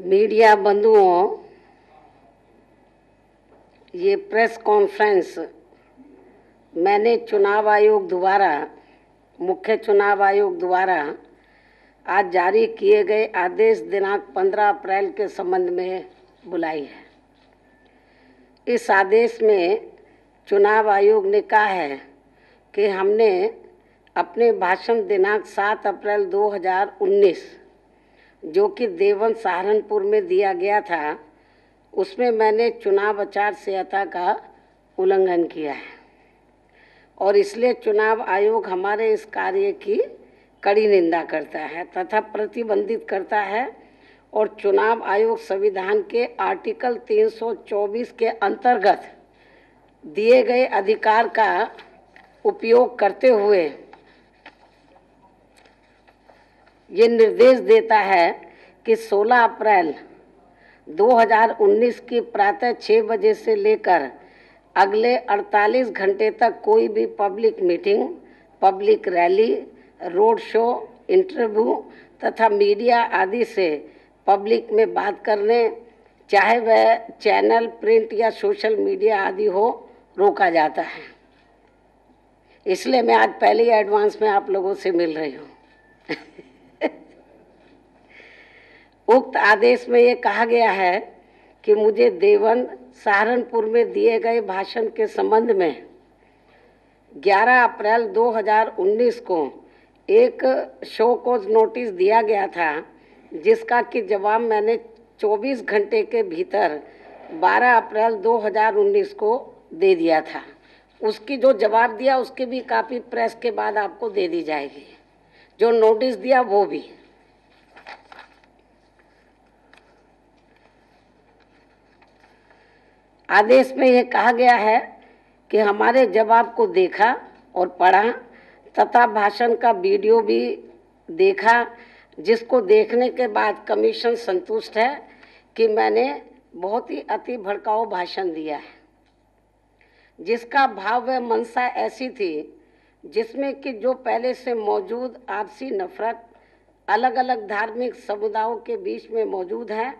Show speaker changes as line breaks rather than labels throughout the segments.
Media बंधुओं, ये press conference मैंने मुख्य चुनाव आयोग द्वारा आज जारी किए गए आदेश दिनांक 15 अप्रैल के संबंध में बुलाई है। इस आदेश में चुनाव आयोग ने कहा है कि हमने अपने भाषण दिनांक 7 अप्रैल 2019 जो कि देवन सहारनपुर में दिया गया था, उसमें मैंने चुनाव आचार संहिता का उल्लंघन किया है और इसलिए चुनाव आयोग हमारे इस कार्य की कड़ी निंदा करता है तथा प्रतिबंधित करता है और चुनाव आयोग संविधान के आर्टिकल 324 के अंतर्गत दिए गए अधिकार का उपयोग करते हुए ये निर्देश देता है कि 16 अप्रैल 2019 की प्रातः 6 बजे से लेकर अगले 48 घंटे तक कोई भी public meeting, public rally, road show, interview तथा मीडिया आदि से पब्लिक में बात करने, चाहे वह चैनल, प्रिंट या सोशल मीडिया आदि हो, रोका जाता है। इसलिए मैं आज पहले ही एडवांस में आप लोगों से मिल रही हूँ। उक्त आदेश में ये कहा गया है कि मुझे देवन सहारनपुर में दिए गए भाषण के संबंध में 11 अप्रैल 2019 को एक शो कॉज नोटिस दिया गया था, जिसका कि जवाब मैंने 24 घंटे के भीतर 12 अप्रैल 2019 को दे दिया था। उसकी जो जवाब दिया उसकी भी कापी प्रेस के बाद आपको दे दी जाएगी, जो नोटिस दिया वो भी। आदेश में यह कहा गया है कि हमारे जवाब को देखा और पढ़ा तथा भाषण का वीडियो भी देखा, जिसको देखने के बाद कमीशन संतुष्ट है कि मैंने बहुत ही अति भड़काऊ भाषण दिया है, जिसका भाव व मंशा ऐसी थी जिसमें कि जो पहले से मौजूद आपसी नफरत अलग अलग धार्मिक समुदायों के बीच में मौजूद है,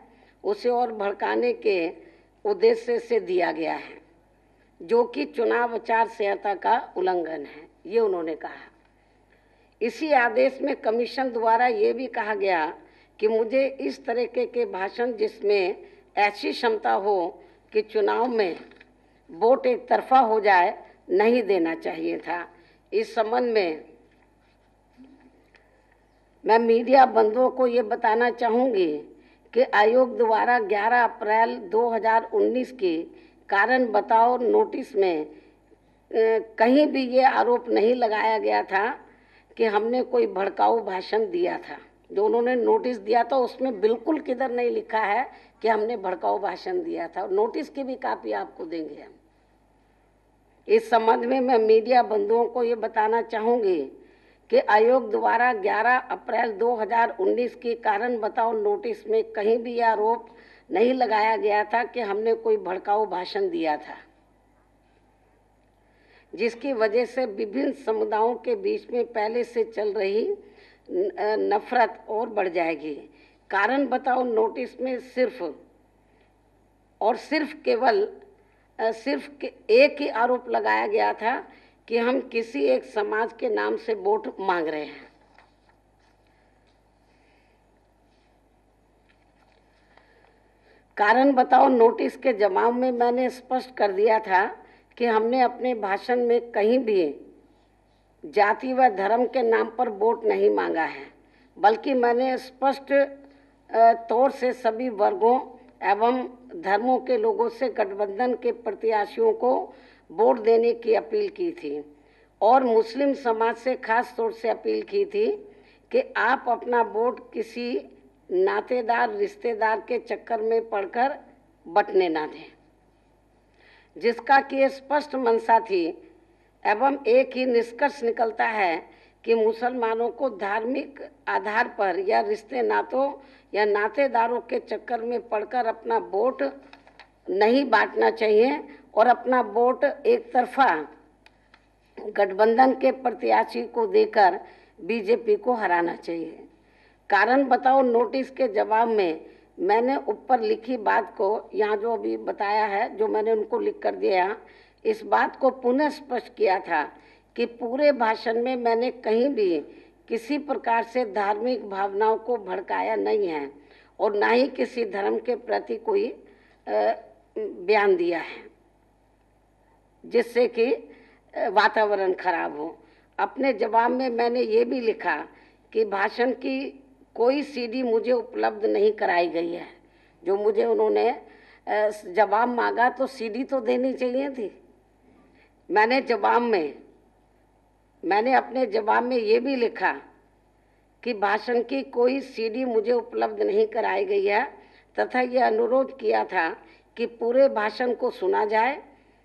उसे और भड़काने के उद्देश्य से दिया गया है, जो कि चुनाव आचार संहिता का उल्लंघन है, ये उन्होंने कहा। इसी आदेश में कमीशन द्वारा ये भी कहा गया कि मुझे इस तरीके के भाषण जिसमें ऐसी क्षमता हो कि चुनाव में वोट एक तरफा हो जाए, नहीं देना चाहिए था। इस संबंध में मैं मीडिया बंधुओं को ये बताना चाहूँगी कि आयोग द्वारा 11 अप्रैल 2019 की कारण बताओ नोटिस में कहीं भी ये आरोप नहीं लगाया गया था कि हमने कोई भड़काऊ भाषण दिया था। जो उन्होंने नोटिस दिया था उसमें बिल्कुल किधर नहीं लिखा है कि हमने भड़काऊ भाषण दिया था। नोटिस की भी कापी आपको देंगे हम। इस संबंध में मैं मीडिया बंधुओं को ये बताना चाहूँगी कि आयोग द्वारा 11 अप्रैल 2019 की कारण बताओ नोटिस में कहीं भी यह आरोप नहीं लगाया गया था कि हमने कोई भड़काऊ भाषण दिया था, जिसकी वजह से विभिन्न समुदायों के बीच में पहले से चल रही नफरत और बढ़ जाएगी। कारण बताओ नोटिस में सिर्फ एक ही आरोप लगाया गया था कि हम किसी एक समाज के नाम से वोट मांग रहे हैं। कारण बताओ नोटिस के जवाब में मैंने स्पष्ट कर दिया था कि हमने अपने भाषण में कहीं भी जाति व धर्म के नाम पर वोट नहीं मांगा है, बल्कि मैंने स्पष्ट तौर से सभी वर्गों एवं धर्मों के लोगों से गठबंधन के प्रत्याशियों को वोट देने की अपील की थी और मुस्लिम समाज से खास तौर से अपील की थी कि आप अपना वोट किसी नातेदार रिश्तेदार के चक्कर में पड़कर बंटने ना दें, जिसका कि स्पष्ट मंशा थी एवं एक ही निष्कर्ष निकलता है कि मुसलमानों को धार्मिक आधार पर या रिश्ते नातों या नातेदारों के चक्कर में पड़कर अपना वोट नहीं बांटना चाहिए और अपना वोट एक तरफा गठबंधन के प्रत्याशी को देकर बीजेपी को हराना चाहिए। कारण बताओ नोटिस के जवाब में मैंने ऊपर लिखी बात को यहाँ जो अभी बताया है, जो मैंने उनको लिख कर दिया, इस बात को पुनः स्पष्ट किया था कि पूरे भाषण में मैंने कहीं भी किसी प्रकार से धार्मिक भावनाओं को भड़काया नहीं है और ना ही किसी धर्म के प्रति कोई बयान दिया है जिससे कि वातावरण खराब हो। अपने जवाब में मैंने ये भी लिखा कि भाषण की कोई सीडी मुझे उपलब्ध नहीं कराई गई है। जो मुझे उन्होंने जवाब मांगा तो सीडी तो देनी चाहिए थी। मैंने अपने जवाब में ये भी लिखा कि भाषण की कोई सीडी मुझे उपलब्ध नहीं कराई गई है तथा यह अनुरोध किया था कि पूरे भाषण को सुना जाए,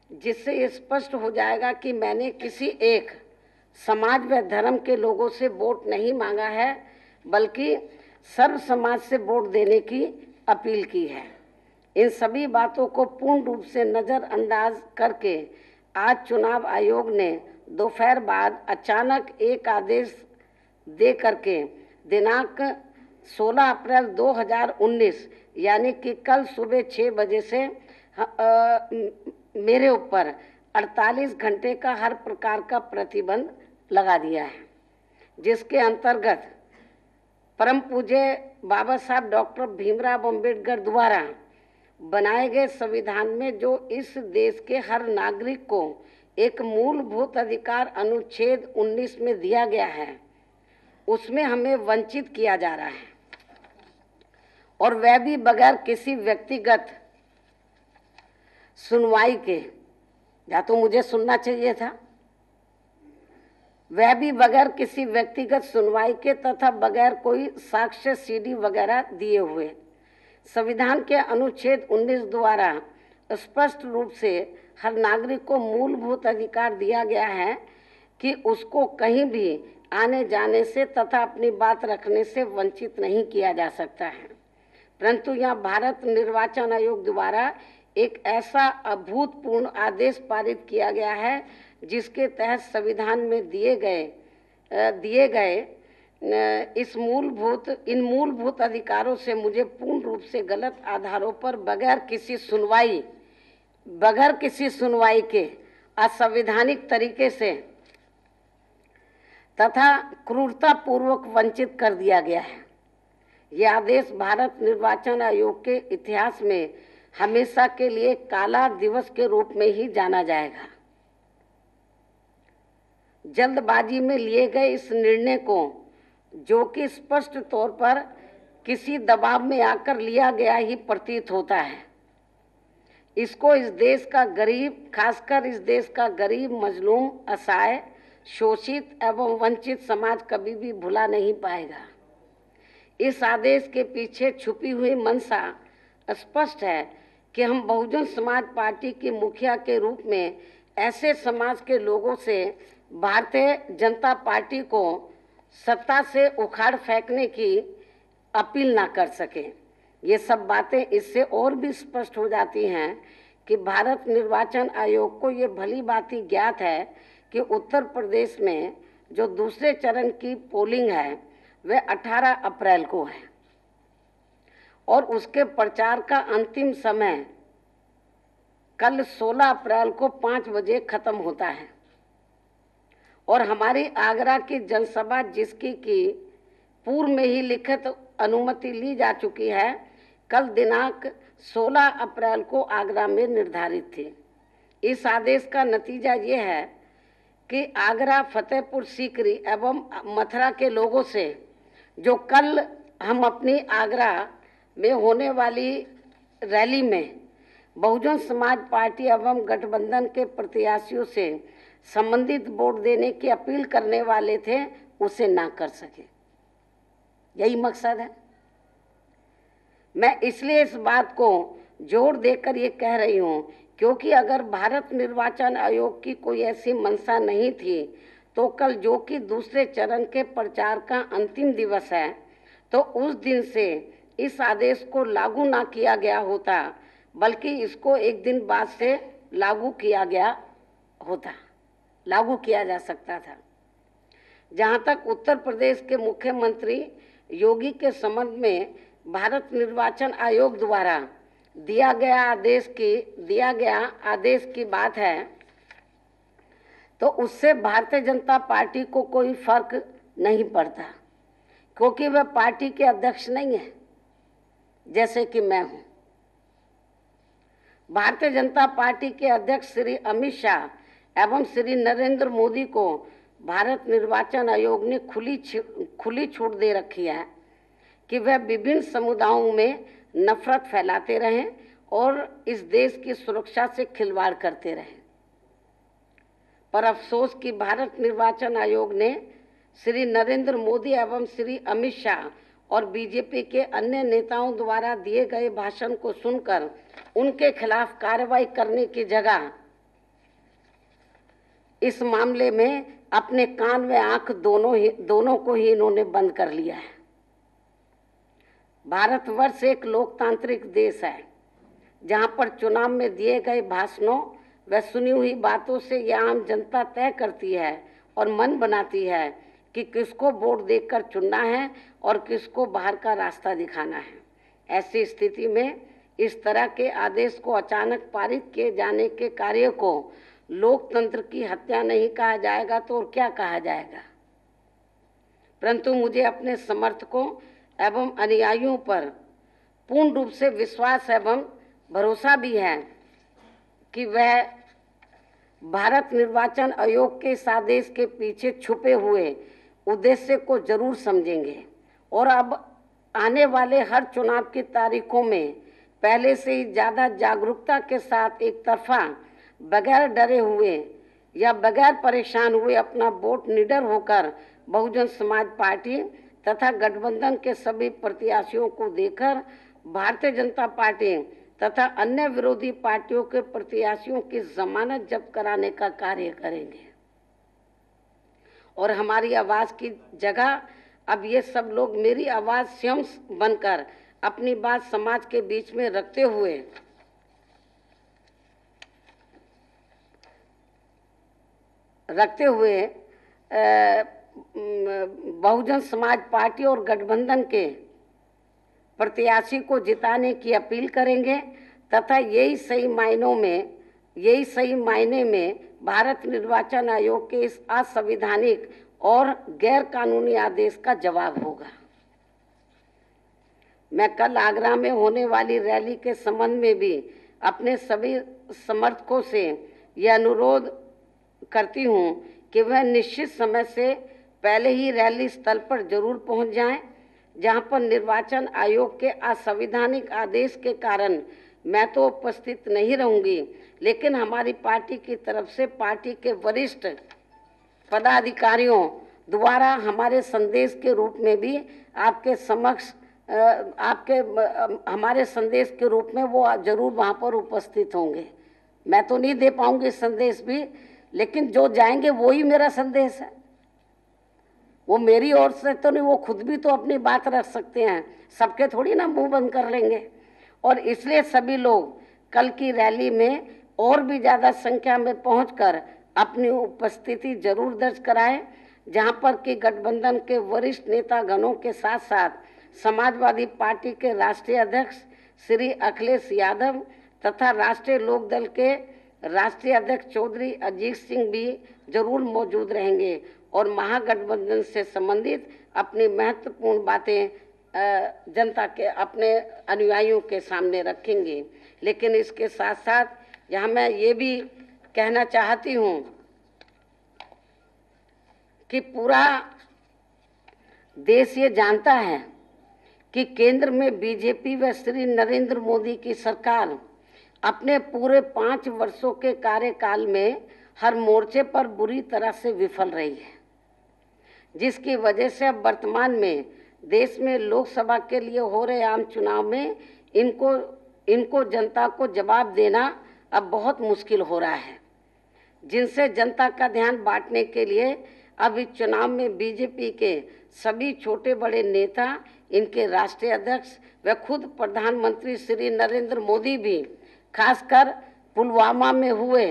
जिससे ये स्पष्ट हो जाएगा कि मैंने किसी एक समाज व धर्म के लोगों से वोट नहीं मांगा है, बल्कि सर्व समाज से वोट देने की अपील की है। इन सभी बातों को पूर्ण रूप से नज़रअंदाज करके आज चुनाव आयोग ने दोपहर बाद अचानक एक आदेश दे करके दिनांक 16 अप्रैल 2019 यानी कि कल सुबह 6 बजे से मेरे ऊपर 48 घंटे का हर प्रकार का प्रतिबंध लगा दिया है, जिसके अंतर्गत परम पूज्य बाबा साहब डॉक्टर भीमराव अंबेडकर द्वारा बनाए गए संविधान में जो इस देश के हर नागरिक को एक मूलभूत अधिकार अनुच्छेद 19 में दिया गया है, उसमें हमें वंचित किया जा रहा है, और वह भी बगैर किसी व्यक्तिगत सुनवाई के। या तो मुझे सुनना चाहिए था, वह भी बगैर किसी व्यक्तिगत सुनवाई के तथा बगैर कोई साक्ष्य सीडी वगैरह दिए हुए। संविधान के अनुच्छेद 19 द्वारा स्पष्ट रूप से हर नागरिक को मूलभूत अधिकार दिया गया है कि उसको कहीं भी आने जाने से तथा अपनी बात रखने से वंचित नहीं किया जा सकता है। परंतु यहाँ भारत निर्वाचन आयोग द्वारा एक ऐसा अभूतपूर्व आदेश पारित किया गया है जिसके तहत संविधान में दिए गए इन मूलभूत अधिकारों से मुझे पूर्ण रूप से गलत आधारों पर बगैर किसी सुनवाई के असंवैधानिक तरीके से तथा क्रूरतापूर्वक वंचित कर दिया गया है। यह आदेश भारत निर्वाचन आयोग के इतिहास में हमेशा के लिए काला दिवस के रूप में ही जाना जाएगा। जल्दबाजी में लिए गए इस निर्णय को, जो कि स्पष्ट तौर पर किसी दबाव में आकर लिया गया ही प्रतीत होता है, इसको इस देश का गरीब, खासकर इस देश का गरीब, मजलूम, असहाय, शोषित एवं वंचित समाज कभी भी भुला नहीं पाएगा। इस आदेश के पीछे छुपी हुई मंशा स्पष्ट है कि हम बहुजन समाज पार्टी की मुखिया के रूप में ऐसे समाज के लोगों से भारतीय जनता पार्टी को सत्ता से उखाड़ फेंकने की अपील ना कर सके। ये सब बातें इससे और भी स्पष्ट हो जाती हैं कि भारत निर्वाचन आयोग को ये भली भांति ज्ञात है कि उत्तर प्रदेश में जो दूसरे चरण की पोलिंग है वह 18 अप्रैल को है और उसके प्रचार का अंतिम समय कल 16 अप्रैल को 5 बजे खत्म होता है, और हमारी आगरा की जनसभा, जिसकी की पूर्व में ही लिखित अनुमति ली जा चुकी है, कल दिनांक 16 अप्रैल को आगरा में निर्धारित थी। इस आदेश का नतीजा ये है कि आगरा, फतेहपुर सीकरी एवं मथुरा के लोगों से जो कल हम अपनी आगरा में होने वाली रैली में बहुजन समाज पार्टी एवं गठबंधन के प्रत्याशियों से संबंधित वोट देने की अपील करने वाले थे, उसे ना कर सके। यही मकसद है। मैं इसलिए इस बात को जोर देकर ये कह रही हूँ क्योंकि अगर भारत निर्वाचन आयोग की कोई ऐसी मंशा नहीं थी तो कल, जो कि दूसरे चरण के प्रचार का अंतिम दिवस है, तो उस दिन से इस आदेश को लागू ना किया गया होता, बल्कि इसको एक दिन बाद से लागू किया जा सकता था। जहाँ तक उत्तर प्रदेश के मुख्यमंत्री योगी के संबंध में भारत निर्वाचन आयोग द्वारा दिया गया आदेश की बात है, तो उससे भारतीय जनता पार्टी को कोई फर्क नहीं पड़ता, क्योंकि वह पार्टी के अध्यक्ष नहीं है जैसे कि मैं हूं। भारतीय जनता पार्टी के अध्यक्ष श्री अमित शाह एवं श्री नरेंद्र मोदी को भारत निर्वाचन आयोग ने खुली छूट दे रखी है कि वह विभिन्न समुदायों में नफरत फैलाते रहें और इस देश की सुरक्षा से खिलवाड़ करते रहें। पर अफसोस कि भारत निर्वाचन आयोग ने श्री नरेंद्र मोदी एवं श्री अमित शाह और बीजेपी के अन्य नेताओं द्वारा दिए गए भाषण को सुनकर उनके खिलाफ कार्रवाई करने की जगह इस मामले में अपने कान व आंख दोनों को ही इन्होंने बंद कर लिया है। भारतवर्ष एक लोकतांत्रिक देश है, जहां पर चुनाव में दिए गए भाषणों व सुनी हुई बातों से यह आम जनता तय करती है और मन बनाती है कि किसको वोट देकर चुनना है और किसको बाहर का रास्ता दिखाना है। ऐसी स्थिति में इस तरह के आदेश को अचानक पारित किए जाने के कार्य को लोकतंत्र की हत्या नहीं कहा जाएगा तो और क्या कहा जाएगा। परंतु मुझे अपने समर्थकों एवं अनुयायियों पर पूर्ण रूप से विश्वास एवं भरोसा भी है कि वह भारत निर्वाचन आयोग के इस आदेश के पीछे छुपे हुए उद्देश्य को जरूर समझेंगे और अब आने वाले हर चुनाव की तारीखों में पहले से ही ज़्यादा जागरूकता के साथ एक तरफा बगैर डरे हुए या बगैर परेशान हुए अपना वोट निडर होकर बहुजन समाज पार्टी तथा गठबंधन के सभी प्रत्याशियों को देकर भारतीय जनता पार्टी तथा अन्य विरोधी पार्टियों के प्रत्याशियों की जमानत जब्त कराने का कार्य करेंगे। और हमारी आवाज की जगह अब ये सब लोग मेरी आवाज स्वयं बनकर अपनी बात समाज के बीच में रखते हुए बहुजन समाज पार्टी और गठबंधन के प्रत्याशी को जिताने की अपील करेंगे तथा यही सही मायने में भारत निर्वाचन आयोग के इस असंवैधानिक और गैर कानूनी आदेश का जवाब होगा। मैं कल आगरा में होने वाली रैली के संबंध में भी अपने सभी समर्थकों से यह अनुरोध करती हूं कि वह निश्चित समय से पहले ही रैली स्थल पर जरूर पहुंच जाएं, जहां पर निर्वाचन आयोग के असंवैधानिक आदेश के कारण मैं तो उपस्थित नहीं रहूंगी, लेकिन हमारी पार्टी की तरफ से पार्टी के वरिष्ठ पदाधिकारियों द्वारा हमारे संदेश के रूप में भी आपके समक्ष हमारे संदेश के रूप में वो जरूर वहाँ पर उपस्थित होंगे। मैं तो नहीं दे पाऊंगी संदेश भी, लेकिन जो जाएंगे वो ही मेरा संदेश है। वो मेरी ओर से तो नहीं, वो खुद भी तो अपनी बात रख सकते हैं, सबके थोड़ी ना मुंह बंद कर लेंगे। और इसलिए सभी लोग कल की रैली में और भी ज़्यादा संख्या में पहुंचकर अपनी उपस्थिति जरूर दर्ज कराएं, जहां पर कि गठबंधन के वरिष्ठ नेतागणों के साथ साथ समाजवादी पार्टी के राष्ट्रीय अध्यक्ष श्री अखिलेश यादव तथा राष्ट्रीय लोकदल के राष्ट्रीय अध्यक्ष चौधरी अजीत सिंह भी जरूर मौजूद रहेंगे और महागठबंधन से संबंधित अपनी महत्वपूर्ण बातें जनता के अपने अनुयायियों के सामने रखेंगे। लेकिन इसके साथ साथ यहाँ मैं ये भी कहना चाहती हूँ कि पूरा देश ये जानता है कि केंद्र में बीजेपी व श्री नरेंद्र मोदी की सरकार अपने पूरे 5 वर्षों के कार्यकाल में हर मोर्चे पर बुरी तरह से विफल रही है, जिसकी वजह से अब वर्तमान में देश में लोकसभा के लिए हो रहे आम चुनाव में इनको जनता को जवाब देना अब बहुत मुश्किल हो रहा है, जिनसे जनता का ध्यान बांटने के लिए अब इस चुनाव में बीजेपी के सभी छोटे बड़े नेता, इनके राष्ट्रीय अध्यक्ष व खुद प्रधानमंत्री श्री नरेंद्र मोदी भी खासकर पुलवामा में हुए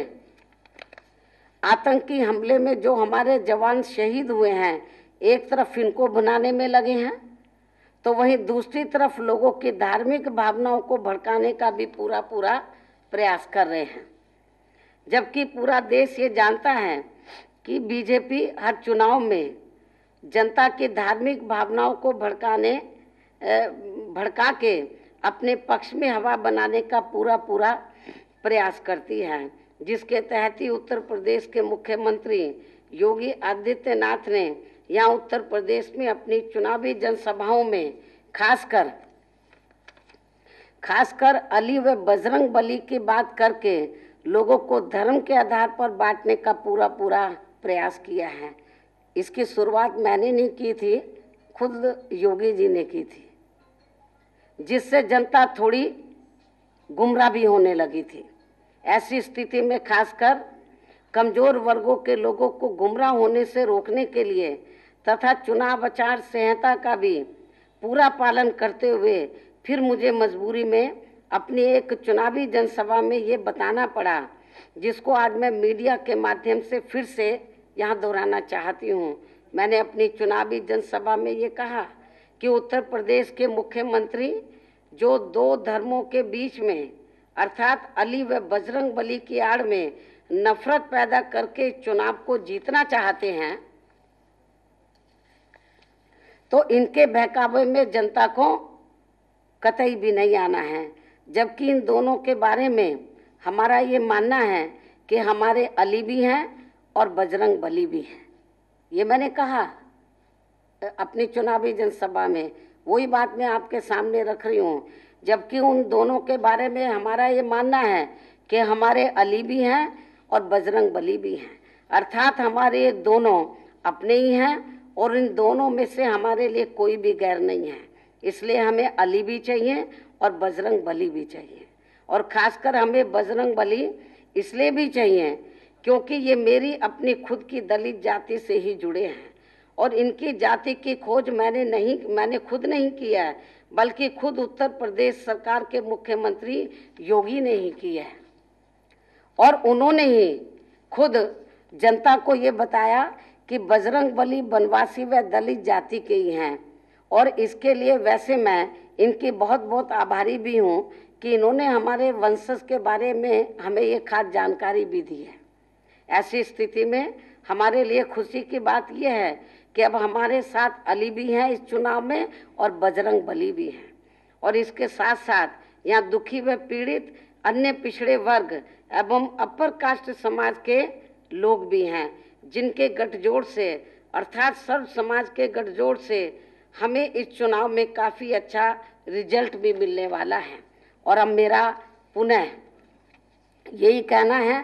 आतंकी हमले में जो हमारे जवान शहीद हुए हैं, एक तरफ इनको बनाने में लगे हैं तो वहीं दूसरी तरफ लोगों की धार्मिक भावनाओं को भड़काने का भी पूरा प्रयास कर रहे हैं। जबकि पूरा देश ये जानता है कि बीजेपी हर चुनाव में जनता की धार्मिक भावनाओं को भड़का के अपने पक्ष में हवा बनाने का पूरा प्रयास करती है, जिसके तहत ही उत्तर प्रदेश के मुख्यमंत्री योगी आदित्यनाथ ने यहाँ उत्तर प्रदेश में अपनी चुनावी जनसभाओं में खासकर अली व बजरंग बली की बात करके लोगों को धर्म के आधार पर बांटने का पूरा प्रयास किया है। इसकी शुरुआत मैंने नहीं की थी, खुद योगी जी ने की थी, जिससे जनता थोड़ी गुमराह भी होने लगी थी। ऐसी स्थिति में खासकर कमजोर वर्गों के लोगों को गुमराह होने से रोकने के लिए तथा चुनाव आचार संहिता का भी पूरा पालन करते हुए फिर मुझे मजबूरी में अपनी एक चुनावी जनसभा में ये बताना पड़ा, जिसको आज मैं मीडिया के माध्यम से फिर से यहाँ दोहराना चाहती हूँ। मैंने अपनी चुनावी जनसभा में ये कहा कि उत्तर प्रदेश के मुख्यमंत्री जो दो धर्मों के बीच में अर्थात अली व बजरंग बली की आड़ में नफरत पैदा करके चुनाव को जीतना चाहते हैं, तो इनके बहकावे में जनता को कतई भी नहीं आना है। जबकि इन दोनों के बारे में हमारा ये मानना है कि हमारे अली भी हैं और बजरंग बली भी हैं। ये मैंने कहा अपनी चुनावी जनसभा में, वही बात मैं आपके सामने रख रही हूँ। जबकि उन दोनों के बारे में हमारा ये मानना है कि हमारे अली भी हैं और बजरंग बली भी हैं, अर्थात हमारे दोनों अपने ही हैं और इन दोनों में से हमारे लिए कोई भी गैर नहीं है। इसलिए हमें अली भी चाहिए और बजरंग बली भी चाहिए, और खासकर हमें बजरंग बली इसलिए भी चाहिए क्योंकि ये मेरी अपनी खुद की दलित जाति से ही जुड़े हैं और इनकी जाति की खोज मैंने खुद नहीं किया है, बल्कि खुद उत्तर प्रदेश सरकार के मुख्यमंत्री योगी ने ही किया है। और उन्होंने ही खुद जनता को ये बताया कि बजरंग बली बनवासी व दलित जाति के ही हैं, और इसके लिए वैसे मैं इनकी बहुत आभारी भी हूँ कि इन्होंने हमारे वंशज के बारे में हमें ये खास जानकारी भी दी है। ऐसी स्थिति में हमारे लिए खुशी की बात यह है कि अब हमारे साथ अली भी हैं इस चुनाव में और बजरंग बली भी हैं, और इसके साथ साथ यहाँ दुखी व पीड़ित अन्य पिछड़े वर्ग एवं अपर कास्ट समाज के लोग भी हैं, जिनके गठजोड़ से अर्थात सर्व समाज के गठजोड़ से हमें इस चुनाव में काफ़ी अच्छा रिजल्ट भी मिलने वाला है। और अब मेरा पुनः यही कहना है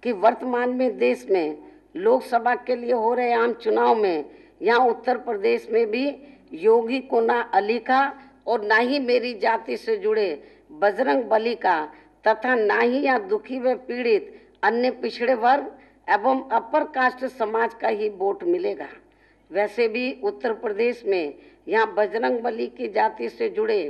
कि वर्तमान में देश में लोकसभा के लिए हो रहे आम चुनाव में यहाँ उत्तर प्रदेश में भी योगी को ना अली का और ना ही मेरी जाति से जुड़े बजरंग बली का तथा ना ही यहाँ दुखी व पीड़ित अन्य पिछड़े वर्ग एवं अपर कास्ट समाज का ही वोट मिलेगा। वैसे भी उत्तर प्रदेश में यहाँ बजरंग बली की जाति से जुड़े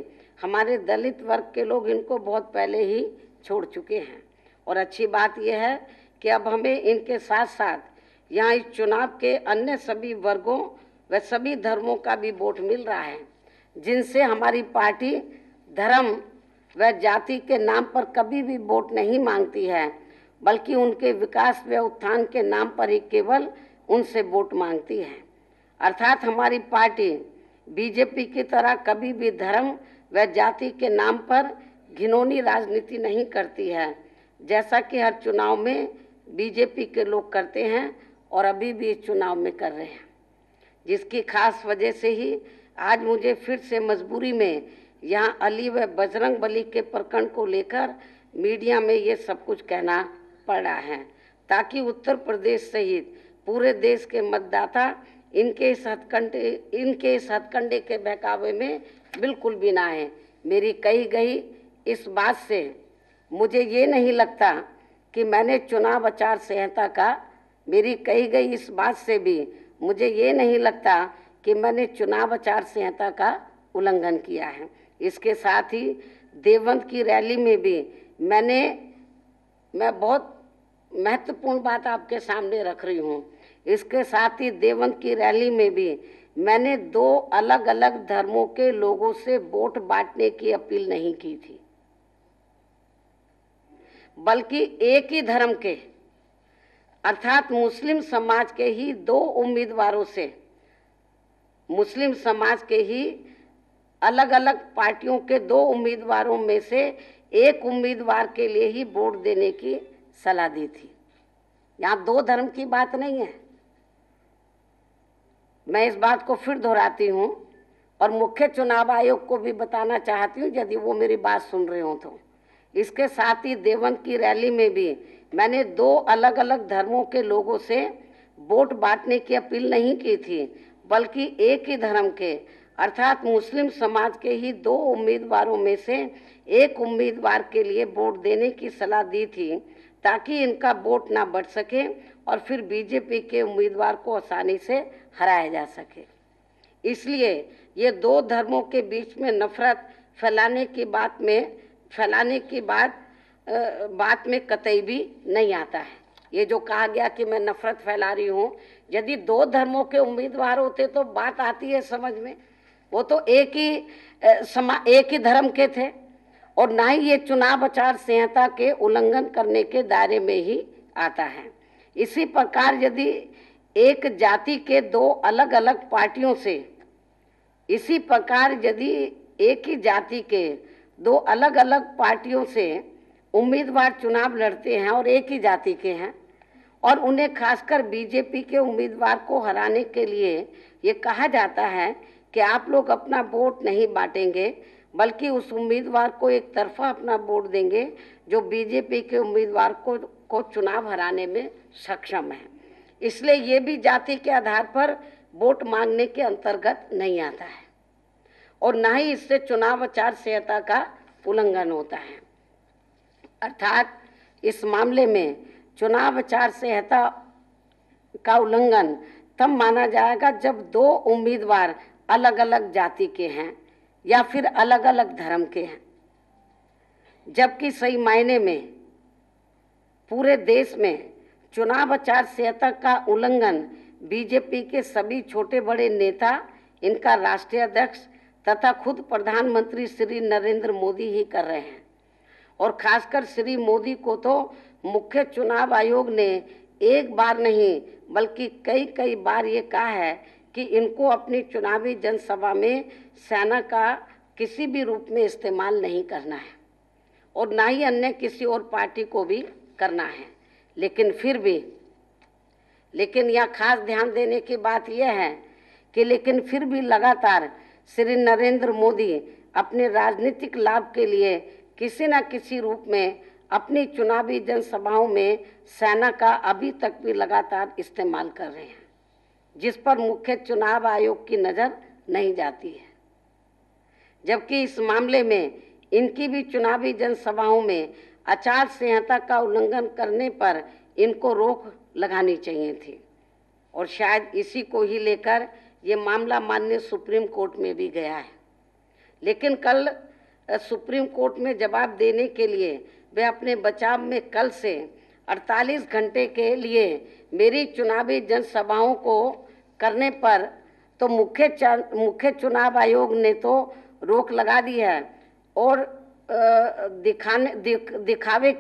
हमारे दलित वर्ग के लोग इनको बहुत पहले ही छोड़ चुके हैं, और अच्छी बात यह है कि अब हमें इनके साथ साथ यहाँ इस चुनाव के अन्य सभी वर्गों व सभी धर्मों का भी वोट मिल रहा है, जिनसे हमारी पार्टी धर्म व जाति के नाम पर कभी भी वोट नहीं मांगती है, बल्कि उनके विकास व उत्थान के नाम पर ही केवल उनसे वोट मांगती है। अर्थात हमारी पार्टी बीजेपी की तरह कभी भी धर्म व जाति के नाम पर घिनौनी राजनीति नहीं करती है, जैसा कि हर चुनाव में बीजेपी के लोग करते हैं और अभी भी इस चुनाव में कर रहे हैं। जिसकी खास वजह से ही आज मुझे फिर से मजबूरी में यहाँ अली व बजरंग बली के प्रकरण को लेकर मीडिया में ये सब कुछ कहना पड़ रहा है, ताकि उत्तर प्रदेश सहित पूरे देश के मतदाता इनके इस हथकंडे के बहकावे में बिल्कुल भी ना है। मेरी कही गई इस बात से मुझे ये नहीं लगता कि मैंने चुनाव आचार संहिता का मेरी कही गई इस बात से भी मुझे ये नहीं लगता कि मैंने चुनाव आचार संहिता का उल्लंघन किया है। इसके साथ ही देवबंद की रैली में भी मैं बहुत महत्वपूर्ण बात आपके सामने रख रही हूँ। इसके साथ ही देवबंद की रैली में भी मैंने दो अलग अलग धर्मों के लोगों से वोट बांटने की अपील नहीं की थी, बल्कि एक ही धर्म के अर्थात मुस्लिम समाज के ही दो उम्मीदवारों से, मुस्लिम समाज के ही अलग अलग पार्टियों के दो उम्मीदवारों में से एक उम्मीदवार के लिए ही वोट देने की सलाह दी थी। यहाँ दो धर्म की बात नहीं है। मैं इस बात को फिर दोहराती हूँ और मुख्य चुनाव आयोग को भी बताना चाहती हूँ, यदि वो मेरी बात सुन रहे हो तो। इसके साथ ही देवबंद की रैली में भी मैंने दो अलग अलग धर्मों के लोगों से वोट बांटने की अपील नहीं की थी, बल्कि एक ही धर्म के अर्थात मुस्लिम समाज के ही दो उम्मीदवारों में से एक उम्मीदवार के लिए वोट देने की सलाह दी थी, ताकि इनका वोट ना बढ़ सके और फिर बीजेपी के उम्मीदवार को आसानी से हराया जा सके। इसलिए ये दो धर्मों के बीच में नफरत फैलाने की बात में कतई भी नहीं आता है। ये जो कहा गया कि मैं नफरत फैला रही हूँ, यदि दो धर्मों के उम्मीदवार होते तो बात आती है समझ में। वो तो एक ही धर्म के थे और ना ही ये चुनाव आचार संहिता के उल्लंघन करने के दायरे में ही आता है। इसी प्रकार यदि एक जाति के दो अलग अलग पार्टियों से, इसी प्रकार यदि एक ही जाति के दो अलग अलग पार्टियों से उम्मीदवार चुनाव लड़ते हैं और एक ही जाति के हैं और उन्हें खासकर बीजेपी के उम्मीदवार को हराने के लिए ये कहा जाता है कि आप लोग अपना वोट नहीं बांटेंगे, बल्कि उस उम्मीदवार को एक तरफा अपना वोट देंगे जो बीजेपी के उम्मीदवार को चुनाव हराने में सक्षम है। इसलिए ये भी जाति के आधार पर वोट मांगने के अंतर्गत नहीं आता है और ना ही इससे चुनाव आचार संहिता का उल्लंघन होता है। अर्थात इस मामले में चुनाव आचार संहिता का उल्लंघन तब माना जाएगा जब दो उम्मीदवार अलग अलग जाति के हैं या फिर अलग अलग धर्म के हैं, जबकि सही मायने में पूरे देश में चुनाव आचार संहिता का उल्लंघन बीजेपी के सभी छोटे बड़े नेता, इनका राष्ट्रीय अध्यक्ष तथा खुद प्रधानमंत्री श्री नरेंद्र मोदी ही कर रहे हैं। और खासकर श्री मोदी को तो मुख्य चुनाव आयोग ने एक बार नहीं बल्कि कई बार ये कहा है कि इनको अपनी चुनावी जनसभा में सेना का किसी भी रूप में इस्तेमाल नहीं करना है और ना ही अन्य किसी और पार्टी को भी करना है। लेकिन यहाँ खास ध्यान देने की बात यह है कि लेकिन फिर भी लगातार श्री नरेंद्र मोदी अपने राजनीतिक लाभ के लिए किसी न किसी रूप में अपनी चुनावी जनसभाओं में सेना का अभी तक भी लगातार इस्तेमाल कर रहे हैं, जिस पर मुख्य चुनाव आयोग की नज़र नहीं जाती है। जबकि इस मामले में इनकी भी चुनावी जनसभाओं में आचार संहिता का उल्लंघन करने पर इनको रोक लगानी चाहिए थी और शायद इसी को ही लेकर ये मामला माननीय सुप्रीम कोर्ट में भी गया है। लेकिन कल सुप्रीम कोर्ट में जवाब देने के लिए वे अपने बचाव में कल से 48 घंटे के लिए मेरी चुनावी जनसभाओं को करने पर तो मुख्य चुनाव आयोग ने तो रोक लगा दी है और दिखाने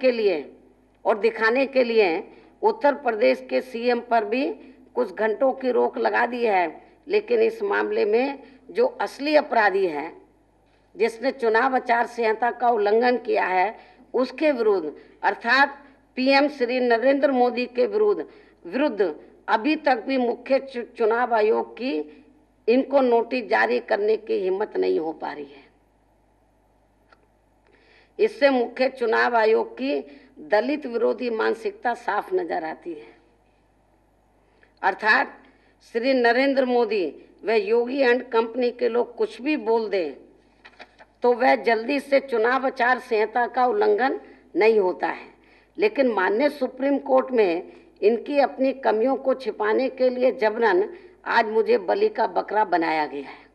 के लिए उत्तर प्रदेश के सीएम पर भी कुछ घंटों की रोक लगा दी है। लेकिन इस मामले में जो असली अपराधी है, जिसने चुनाव आचार संहिता का उल्लंघन किया है, उसके विरुद्ध अर्थात पीएम श्री नरेंद्र मोदी के विरुद्ध अभी तक भी मुख्य चुनाव आयोग की इनको नोटिस जारी करने की हिम्मत नहीं हो पा रही है। इससे मुख्य चुनाव आयोग की दलित विरोधी मानसिकता साफ नजर आती है। अर्थात श्री नरेंद्र मोदी व योगी एंड कंपनी के लोग कुछ भी बोल दें तो वह जल्दी से चुनाव आचार संहिता का उल्लंघन नहीं होता है, लेकिन माननीय सुप्रीम कोर्ट में इनकी अपनी कमियों को छिपाने के लिए जबरन आज मुझे बलि का बकरा बनाया गया है।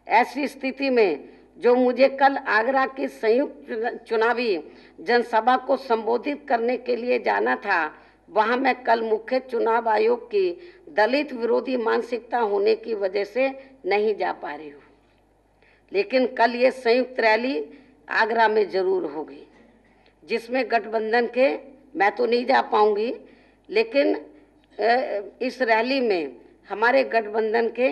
ऐसी स्थिति में जो मुझे कल आगरा की संयुक्त चुनावी जनसभा को संबोधित करने के लिए जाना था, वहाँ मैं कल मुख्य चुनाव आयोग की दलित विरोधी मानसिकता होने की वजह से नहीं जा पा रही हूँ, लेकिन कल ये संयुक्त रैली आगरा में जरूर होगी, जिसमें गठबंधन के, मैं तो नहीं जा पाऊंगी, लेकिन इस रैली में हमारे गठबंधन के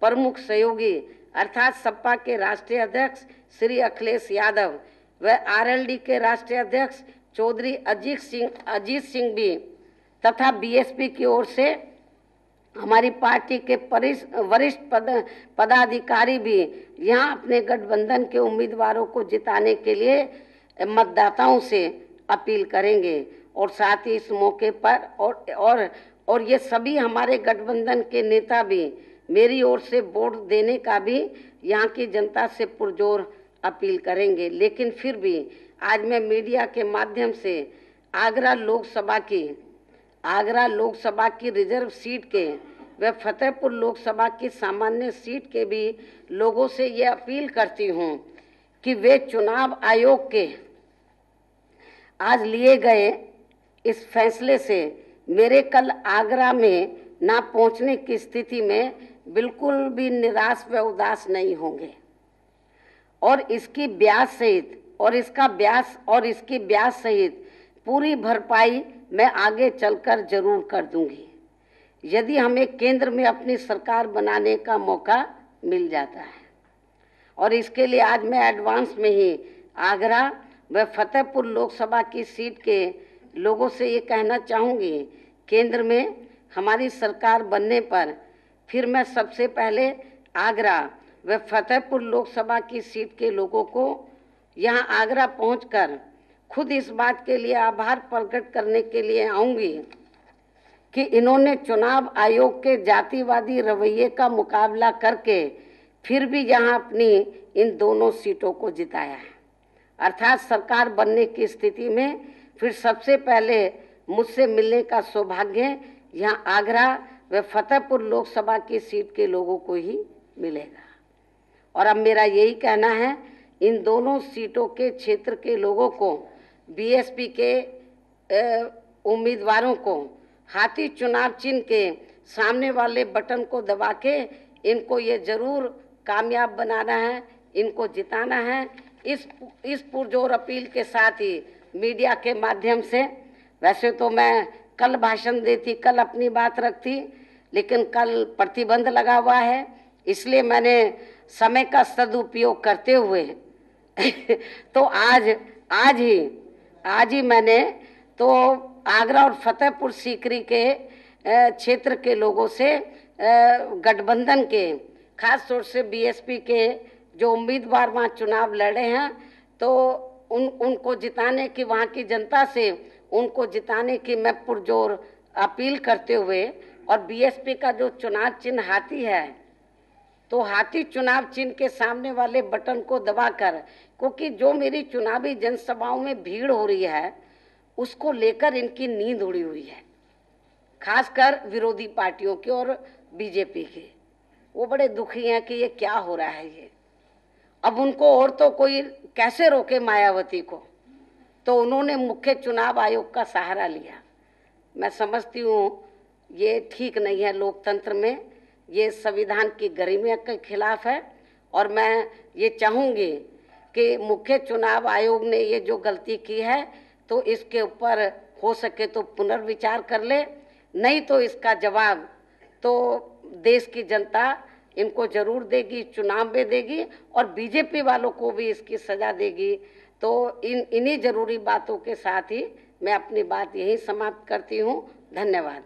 प्रमुख सहयोगी अर्थात सपा के राष्ट्रीय अध्यक्ष श्री अखिलेश यादव व आरएलडी के राष्ट्रीय अध्यक्ष चौधरी अजीत सिंह भी तथा बीएसपी की ओर से हमारी पार्टी के वरिष्ठ पदाधिकारी भी यहाँ अपने गठबंधन के उम्मीदवारों को जिताने के लिए मतदाताओं से अपील करेंगे। और साथ ही इस मौके पर और ये सभी हमारे गठबंधन के नेता भी मेरी ओर से वोट देने का भी यहाँ की जनता से पुरजोर अपील करेंगे। लेकिन फिर भी आज मैं मीडिया के माध्यम से आगरा लोकसभा की रिजर्व सीट के व फतेहपुर लोकसभा की सामान्य सीट के भी लोगों से ये अपील करती हूँ कि वे चुनाव आयोग के आज लिए गए इस फैसले से मेरे कल आगरा में ना पहुंचने की स्थिति में बिल्कुल भी निराश व उदास नहीं होंगे और इसकी ब्याज सहित पूरी भरपाई मैं आगे चलकर जरूर कर दूंगी, यदि हमें केंद्र में अपनी सरकार बनाने का मौका मिल जाता है। और इसके लिए आज मैं एडवांस में ही आगरा व फतेहपुर लोकसभा की सीट के लोगों से ये कहना चाहूँगी, केंद्र में हमारी सरकार बनने पर फिर मैं सबसे पहले आगरा व फतेहपुर लोकसभा की सीट के लोगों को यहाँ आगरा पहुंचकर खुद इस बात के लिए आभार प्रकट करने के लिए आऊँगी कि इन्होंने चुनाव आयोग के जातिवादी रवैये का मुकाबला करके फिर भी यहाँ अपनी इन दोनों सीटों को जिताया है। अर्थात सरकार बनने की स्थिति में फिर सबसे पहले मुझसे मिलने का सौभाग्य यहाँ आगरा व फतेहपुर लोकसभा की सीट के लोगों को ही मिलेगा। और अब मेरा यही कहना है, इन दोनों सीटों के क्षेत्र के लोगों को, बीएसपी के उम्मीदवारों को हाथी चुनाव चिन्ह के सामने वाले बटन को दबा के इनको ये जरूर कामयाब बनाना है, इनको जिताना है। इस पुरजोर अपील के साथ ही मीडिया के माध्यम से, वैसे तो मैं कल भाषण देती, कल अपनी बात रखती, लेकिन कल प्रतिबंध लगा हुआ है, इसलिए मैंने समय का सदुपयोग करते हुए तो आज ही मैंने तो आगरा और फतेहपुर सीकरी के क्षेत्र के लोगों से गठबंधन के, खास तौर से बीएसपी के जो उम्मीदवार वहाँ चुनाव लड़े हैं, तो उनको जिताने की, वहाँ की जनता से उनको जिताने की मैं पुरजोर अपील करते हुए, और बीएसपी का जो चुनाव चिन्ह हाथी है, तो हाथी चुनाव चिन्ह के सामने वाले बटन को दबाकर, क्योंकि जो मेरी चुनावी जनसभाओं में भीड़ हो रही है उसको लेकर इनकी नींद उड़ी हुई है, खासकर विरोधी पार्टियों की और बीजेपी की। वो बड़े दुखी हैं कि ये क्या हो रहा है ये। अब उनको और तो कोई कैसे रोके मायावती को, तो उन्होंने मुख्य चुनाव आयोग का सहारा लिया। मैं समझती हूँ ये ठीक नहीं है, लोकतंत्र में ये संविधान की गरिमा के खिलाफ है। और मैं ये चाहूँगी कि मुख्य चुनाव आयोग ने ये जो गलती की है तो इसके ऊपर हो सके तो पुनर्विचार कर ले, नहीं तो इसका जवाब तो देश की जनता इनको जरूर देगी, चुनाव में देगी, और बीजेपी वालों को भी इसकी सजा देगी। तो इन्हीं जरूरी बातों के साथ ही मैं अपनी बात यहीं समाप्त करती हूँ। धन्यवाद।